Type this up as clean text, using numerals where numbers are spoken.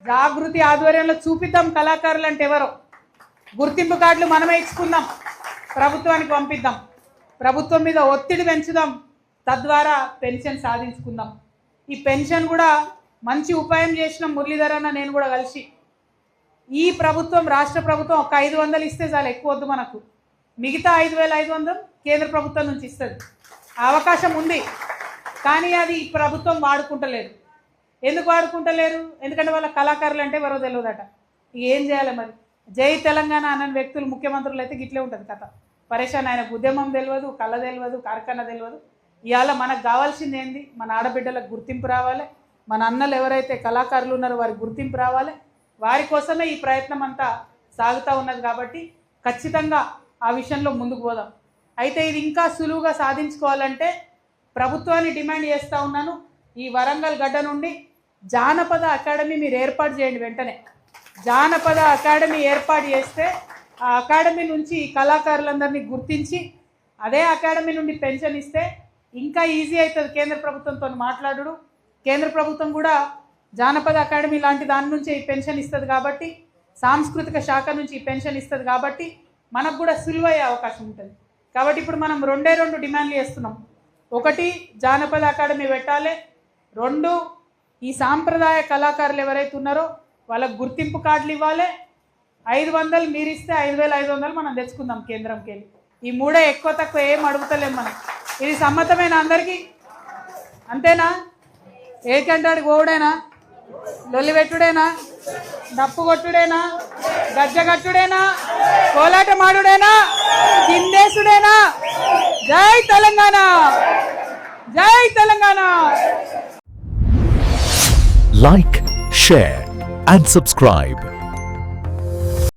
జాగృతి ఆధ్వర్యంలో చూపిద్దాం కళాకారులు అంటే ఎవరో. గుర్తింపు కార్డులు మనమే ఇచ్చుకుందాం, ప్రభుత్వానికి పంపిద్దాం, ప్రభుత్వం మీద ఒత్తిడి పెంచుదాం, తద్వారా పెన్షన్ సాధించుకుందాం. ఈ పెన్షన్ కూడా మంచి ఉపాయం చేసిన మురళీధర్ అన్న నేను కూడా కలిసి, ఈ ప్రభుత్వం రాష్ట్ర ప్రభుత్వం ఒక 500 ఇస్తే చాలు, ఎక్కువ వద్దు మనకు, మిగతా 5500 కేంద్ర ప్రభుత్వం నుంచి ఇస్తుంది. అవకాశం ఉంది, కానీ అది ప్రభుత్వం వాడుకుంటలేదు. ఎందుకు వాడుకుంటలేరు? ఎందుకంటే వాళ్ళ కళాకారులు అంటే ఎవరో తెలియదట. ఏం చేయాలి మరి? జై తెలంగాణ అన్న వ్యక్తులు ముఖ్యమంత్రులు అయితే గిట్లే ఉంటుంది కథ. పరేషాన్, ఆయనకు ఉద్యమం తెలియదు, కళ తెలియదు, కార్ఖాన తెలియదు. ఇవాళ మనకు కావాల్సింది ఏంది? మన ఆడబిడ్డలకు గుర్తింపు రావాలి, మన అన్నలు ఎవరైతే కళాకారులు ఉన్నారో వారికి గుర్తింపు రావాలి. వారి కోసమే ఈ ప్రయత్నం అంతా సాగుతూ ఉన్నది. కాబట్టి ఖచ్చితంగా ఆ విషయంలో ముందుకు పోదాం. అయితే ఇది ఇంకా సులువుగా సాధించుకోవాలంటే ప్రభుత్వాన్ని డిమాండ్ చేస్తూ ఉన్నాను, ఈ వరంగల్ గడ్డ నుండి జానపద అకాడమీ మీరు ఏర్పాటు చేయండి. వెంటనే జానపద అకాడమీ ఏర్పాటు చేస్తే ఆ అకాడమీ నుంచి కళాకారులందరినీ గుర్తించి అదే అకాడమీ నుండి పెన్షన్ ఇస్తే ఇంకా ఈజీ అవుతుంది కేంద్ర ప్రభుత్వంతో మాట్లాడు. కేంద్ర ప్రభుత్వం కూడా జానపద అకాడమీ లాంటి దాని నుంచి ఈ పెన్షన్ ఇస్తుంది కాబట్టి, సాంస్కృతిక శాఖ నుంచి ఈ పెన్షన్ ఇస్తుంది కాబట్టి మనకు కూడా సులువయ్యే అవకాశం ఉంటుంది. కాబట్టి ఇప్పుడు మనం 2 డిమాండ్లు చేస్తున్నాం. 1, జానపద అకాడమీ పెట్టాలి. 2, ఈ సాంప్రదాయ కళాకారులు ఎవరైతే ఉన్నారో వాళ్ళకు గుర్తింపు కార్డులు ఇవ్వాలి. 500 మీరు ఇస్తే 5500 మనం తెచ్చుకుందాం కేంద్రంకి వెళ్ళి. ఈ 3 ఎక్కువ తక్కువ ఏం అడుగుతలేం మనం. ఇది సమ్మతమైన అందరికీ? అంతేనా? ఏకంటాడు గోవుడేనా? లొల్లి పెట్టుడేనా? డప్పు కొట్టుడేనా? గజ్జగట్టుడేనా? కోలాట మాడుడేనా? గిందేసుడేనా? జై తెలంగాణ, జై Telangana. Like, share and subscribe.